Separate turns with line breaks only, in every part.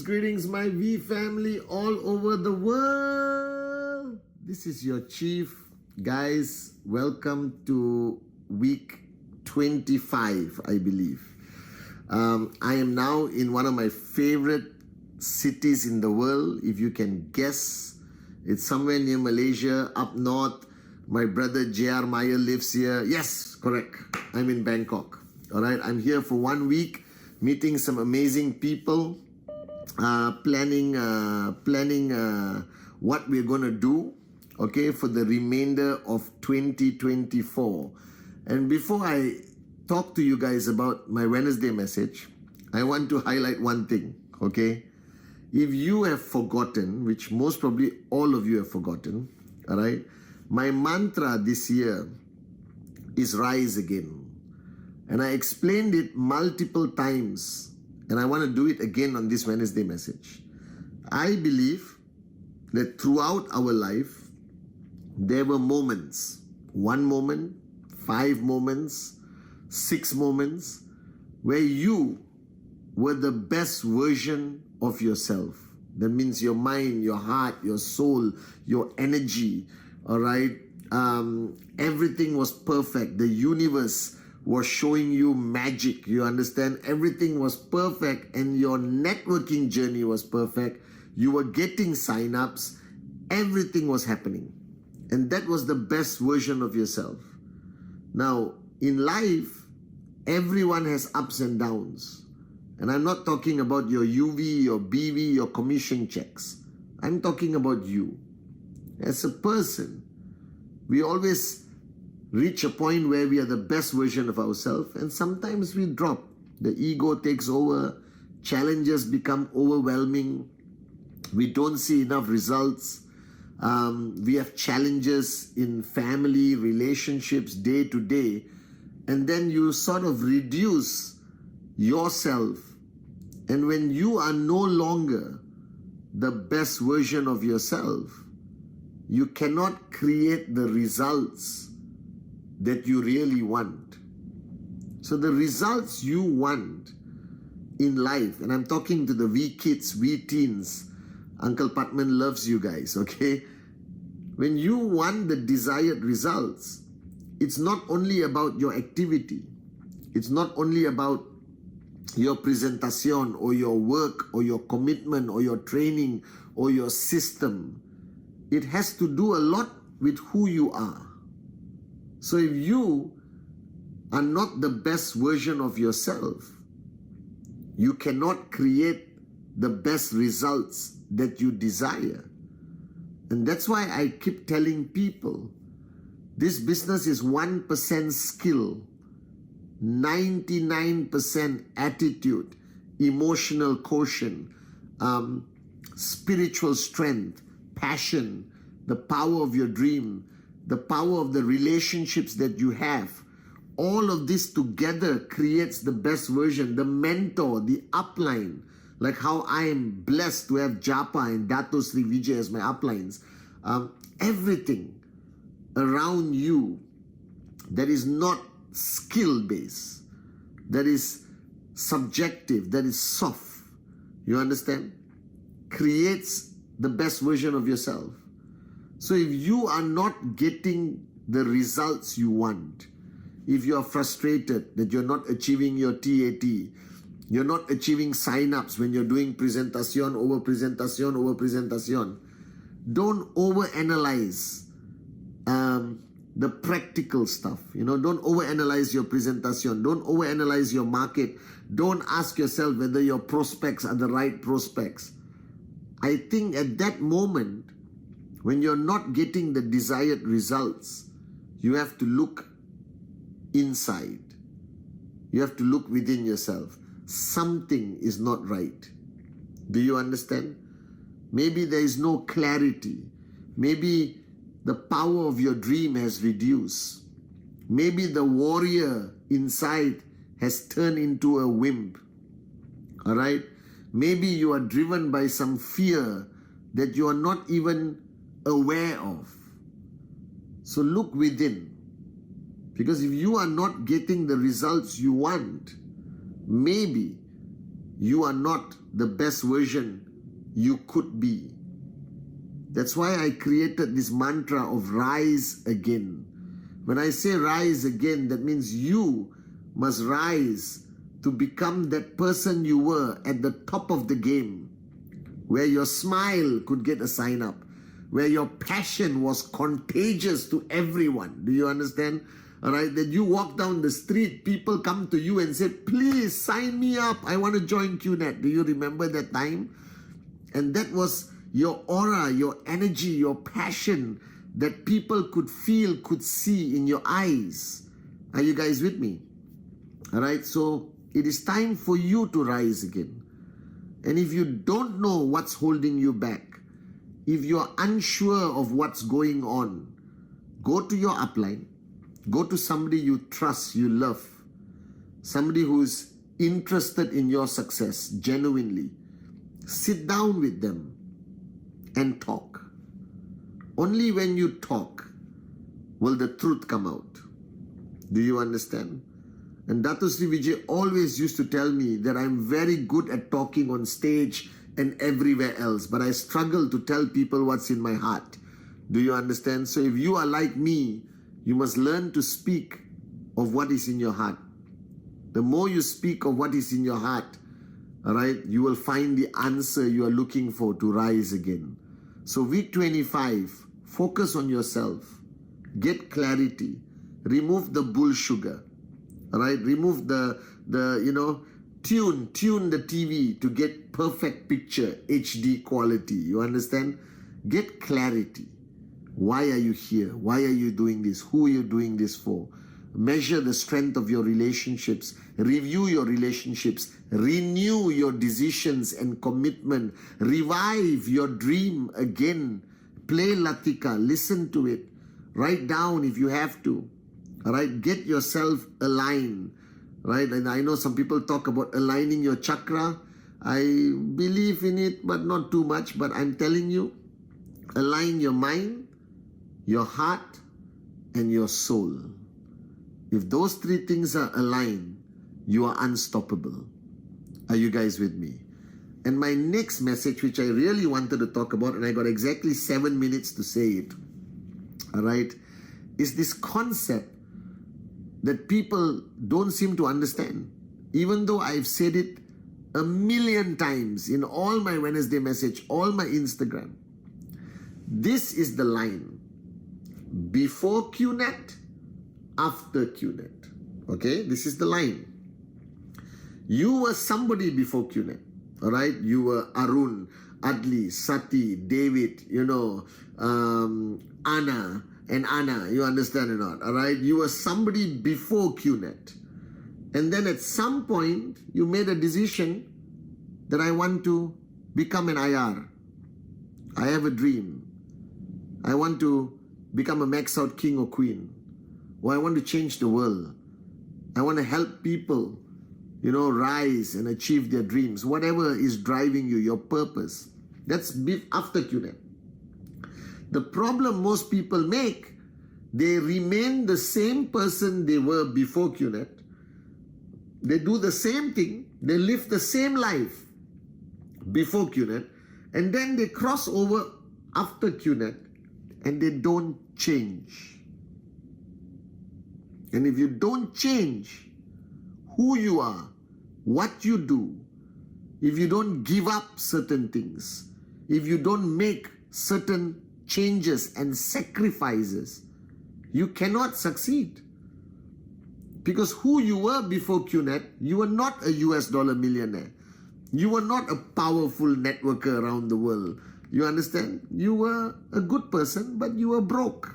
Greetings, my V family all over the world. This is your chief. Guys, welcome to week 25, I believe. I am now in one of my favorite cities in the world. If you can guess, it's somewhere near Malaysia, up north. My brother J.R. Meyer lives here. Yes, correct. I'm in Bangkok. All right, I'm here for 1 week, meeting some amazing people, planning what we're going to do, okay, for the remainder of 2024. And before I talk to you guys about my Wednesday message, I want to highlight one thing, okay? If you have forgotten, which most probably all of you have forgotten, all right, my mantra this year is rise again. And I explained it multiple times, and I want to do it again on this Wednesday message. I believe that throughout our life, there were moments, 1 moment, 5 moments, 6 moments, where you were the best version of yourself. That means your mind, your heart, your soul, your energy, all right? Everything was perfect. The universe was showing you magic, you understand? Everything was perfect, and your networking journey was perfect. You were getting sign-ups. Everything was happening. And that was the best version of yourself. Now, in life, everyone has ups and downs. And I'm not talking about your UV, your BV, your commission checks. I'm talking about you. As a person, we always reach a point where we are the best version of ourselves, and sometimes we drop. The ego takes over, challenges become overwhelming, we don't see enough results, we have challenges in family, relationships, day to day, and then you sort of reduce yourself. And when you are no longer the best version of yourself, you cannot create the results that you really want. So the results you want in life, and I'm talking to the V kids, V teens, Uncle Pathman loves you guys, okay? When you want the desired results, it's not only about your activity. It's not only about your presentation or your work or your commitment or your training or your system. It has to do a lot with who you are. So if you are not the best version of yourself, you cannot create the best results that you desire. And that's why I keep telling people, this business is 1% skill, 99% attitude, emotional quotient, spiritual strength, passion, the power of your dream, the power of the relationships that you have. All of this together creates the best version, the mentor, the upline, like how I am blessed to have Japa and Dato Sri Vijay as my uplines. Everything around you that is not skill-based, that is subjective, that is soft, you understand, creates the best version of yourself. So if you are not getting the results you want, if you are frustrated that you're not achieving your TAT, you're not achieving sign-ups when you're doing presentation over presentation over presentation, don't overanalyze the practical stuff. You know, don't overanalyze your presentation. Don't overanalyze your market. Don't ask yourself whether your prospects are the right prospects. I think at that moment, when you're not getting the desired results, you have to look inside. You have to look within yourself. Something is not right. Do you understand? Maybe there is no clarity. Maybe the power of your dream has reduced. Maybe the warrior inside has turned into a wimp. All right? Maybe you are driven by some fear that you are not even aware of. So look within. Because if you are not getting the results you want, maybe you are not the best version you could be. That's why I created this mantra of rise again. When I say rise again, that means you must rise to become that person you were at the top of the game, where your smile could get a sign up, where your passion was contagious to everyone. Do you understand? All right, that you walk down the street, people come to you and say, please sign me up. I want to join QNet. Do you remember that time? And that was your aura, your energy, your passion that people could feel, could see in your eyes. Are you guys with me? All right, so it is time for you to rise again. And if you don't know what's holding you back, if you're unsure of what's going on, go to your upline. Go to somebody you trust, you love. Somebody who's interested in your success, genuinely. Sit down with them and talk. Only when you talk will the truth come out. Do you understand? And Dato Sri Vijay always used to tell me that I'm very good at talking on stage and everywhere else, but I struggle to tell people what's in my heart. Do you understand? So if you are like me, you must learn to speak of what is in your heart. The more you speak of what is in your heart, all right, you will find the answer you are looking for to rise again. So week 25, focus on yourself. Get clarity. Remove the bull sugar. All right, remove the tune the TV to get perfect picture, HD quality. You understand? Get clarity. Why are you here? Why are you doing this? Who are you doing this for? Measure the strength of your relationships. Review your relationships. Renew your decisions and commitment. Revive your dream again. Play Latika. Listen to it. Write down if you have to. All right? Get yourself aligned. Right? And I know some people talk about aligning your chakra. I believe in it, but not too much. But I'm telling you, align your mind, your heart, and your soul. If those three things are aligned, you are unstoppable. Are you guys with me? And my next message, which I really wanted to talk about, and I got exactly 7 minutes to say it, all right, is this concept that people don't seem to understand. Even though I've said it a million times in all my Wednesday message, all my Instagram. This is the line. Before QNet, after QNet. Okay, this is the line. You were somebody before QNet. All right, you were Arun, Adli, Sati, David, Anna, and Anna. You understand or not? All right, you were somebody before QNet. And then at some point, you made a decision that I want to become an IR. I have a dream. I want to become a max out king or queen. Or I want to change the world. I want to help people, rise and achieve their dreams. Whatever is driving you, your purpose. That's after QNet. The problem most people make, they remain the same person they were before QNet. They do the same thing. They live the same life before QNet. And then they cross over after QNet and they don't change. And if you don't change who you are, what you do, if you don't give up certain things, if you don't make certain changes and sacrifices, you cannot succeed. Because who you were before QNet, you were not a US dollar millionaire. You were not a powerful networker around the world. You understand? You were a good person, but you were broke.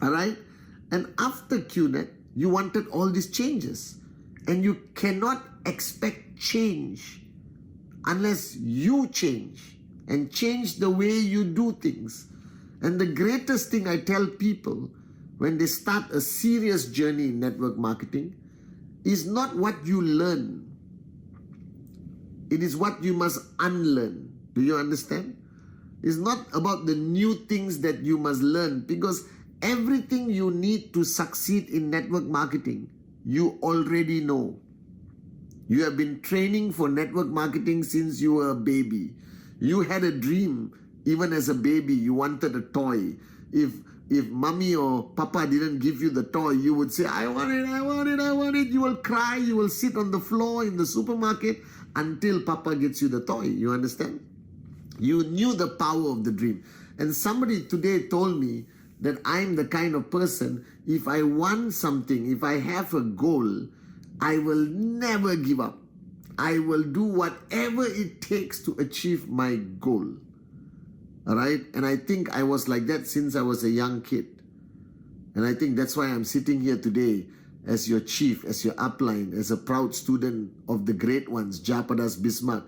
All right? And after QNet, You wanted all these changes. And you cannot expect change unless you change and change the way you do things. And the greatest thing I tell people when they start a serious journey in network marketing is not what you learn. It is what you must unlearn. Do you understand? It's not about the new things that you must learn, because everything you need to succeed in network marketing, you already know. You have been training for network marketing since you were a baby. You had a dream even as a baby. You wanted a toy. If mommy or papa didn't give you the toy, you would say, I want it, I want it, I want it. You will cry, you will sit on the floor in the supermarket until papa gets you the toy. You understand? You knew the power of the dream. And somebody today told me that I'm the kind of person, if I want something, if I have a goal, I will never give up. I will do whatever it takes to achieve my goal. All right? And I think I was like that since I was a young kid. And I think that's why I'm sitting here today as your chief, as your upline, as a proud student of the great ones, Japadas Bismarck,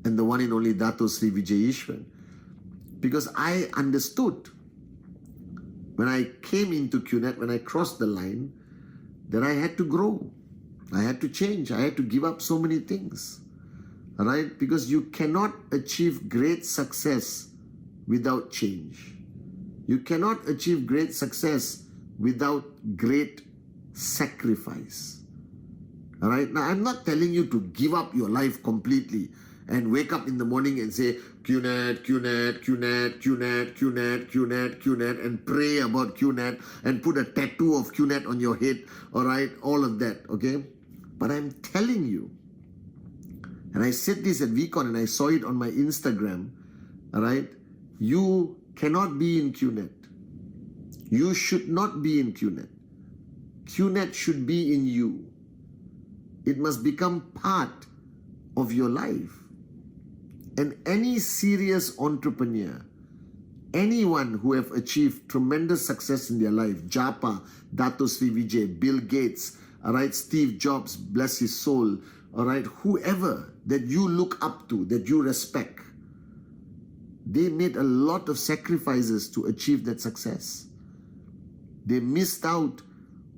and the one and only Dato Sri Vijay Ishwan. Because I understood when I came into QNet, when I crossed the line, that I had to grow. I had to change. I had to give up so many things. All right? Because you cannot achieve great success without change. You cannot achieve great success without great sacrifice. All right? Now, I'm not telling you to give up your life completely and wake up in the morning and say, QNet, QNet, QNet, QNet, QNet, QNet, QNet, and pray about QNet and put a tattoo of QNet on your head, all right? All of that, okay? But I'm telling you, and I said this at VCon and I saw it on my Instagram, all right? You cannot be in QNet. You should not be in QNet. QNet should be in you. It must become part of your life. And any serious entrepreneur, anyone who have achieved tremendous success in their life, Japa, Dato Sri Vijay, Bill Gates, all right, Steve Jobs, bless his soul, all right, whoever that you look up to, that you respect, they made a lot of sacrifices to achieve that success. They missed out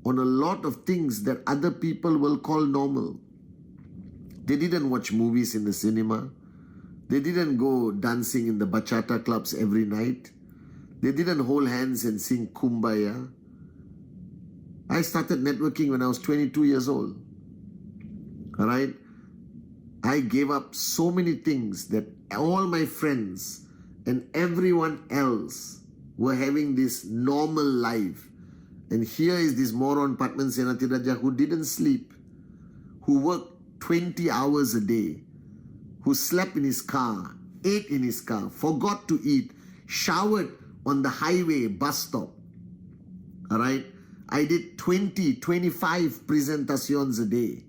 on a lot of things that other people will call normal. They didn't watch movies in the cinema. They didn't go dancing in the bachata clubs every night. They didn't hold hands and sing Kumbaya. I started networking when I was 22 years old. All right? I gave up so many things that all my friends and everyone else were having this normal life. And here is this moron Pathman Senathirajah who didn't sleep, who worked 20 hours a day, who slept in his car, ate in his car, forgot to eat, showered on the highway bus stop. All right? I did 20, 25 presentations a day.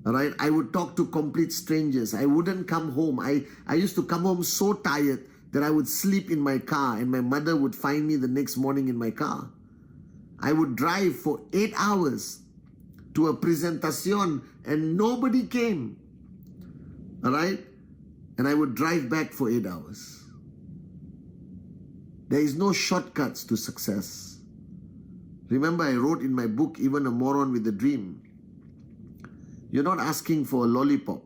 All right? I would talk to complete strangers. I wouldn't come home. I used to come home so tired that I would sleep in my car and my mother would find me the next morning in my car. I would drive for 8 hours to a presentation and nobody came. All right? And I would drive back for 8 hours. There is no shortcuts to success. Remember, I wrote in my book, Even a Moron with a Dream. You're not asking for a lollipop.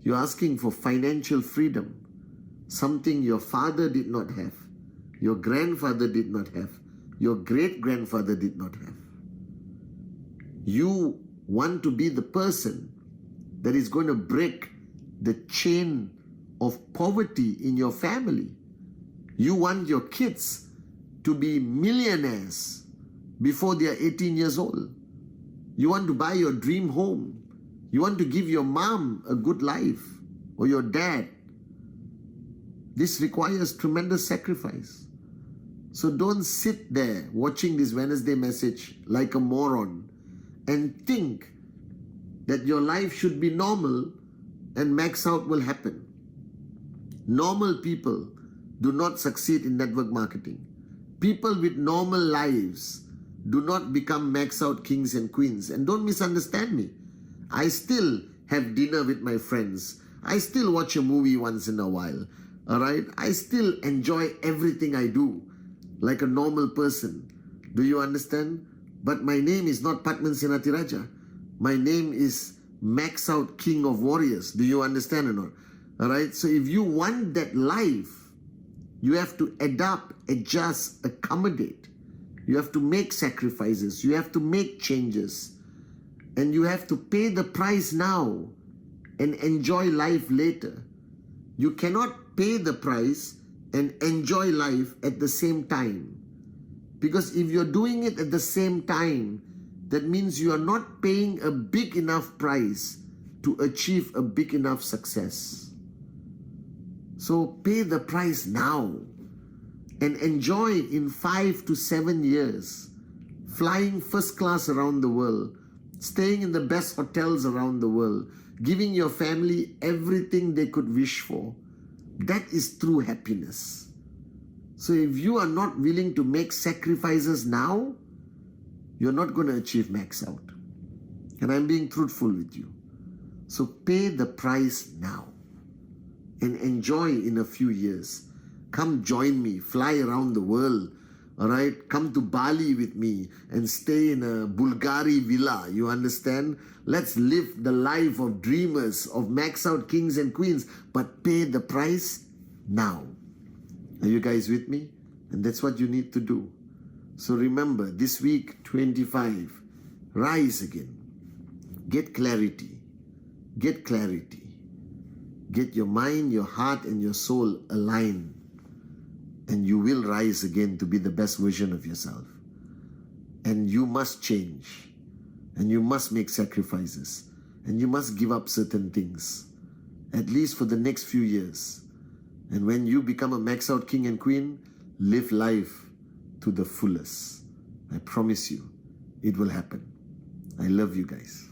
You're asking for financial freedom. Something your father did not have. Your grandfather did not have. Your great-grandfather did not have. You want to be the person that is going to break the chain of poverty in your family. You want your kids to be millionaires before they are 18 years old. You want to buy your dream home. You want to give your mom a good life or your dad. This requires tremendous sacrifice. So don't sit there watching this Wednesday message like a moron and think that your life should be normal and max out will happen. Normal people do not succeed in network marketing. People with normal lives Do not become max out kings and queens. And don't misunderstand me. I still have dinner with my friends. I still watch a movie once in a while. All right? I still enjoy everything I do like a normal person. Do you understand? But my name is not Pathman Senathirajah. My name is Max Out King of Warriors. Do you understand or not? All right? So if you want that life, you have to adapt, adjust, accommodate. You have to make sacrifices. You have to make changes. And you have to pay the price now and enjoy life later. You cannot pay the price and enjoy life at the same time. Because if you're doing it at the same time, that means you are not paying a big enough price to achieve a big enough success. So pay the price now and enjoy in 5 to 7 years, flying first class around the world, staying in the best hotels around the world, giving your family everything they could wish for. That is true happiness. So if you are not willing to make sacrifices now, you're not going to achieve max out. And I'm being truthful with you. So pay the price now and enjoy in a few years. Come join me, fly around the world. All right, come to Bali with me and stay in a Bulgari villa. You understand? Let's live the life of dreamers, of max out kings and queens, but pay the price now. Are you guys with me? And that's what you need to do. So remember, this week 25, rise again. Get clarity. Get clarity. Get your mind, your heart, and your soul aligned. And you will rise again to be the best version of yourself. And you must change. And you must make sacrifices. And you must give up certain things. At least for the next few years. And when you become a max out king and queen, live life to the fullest. I promise you, it will happen. I love you guys.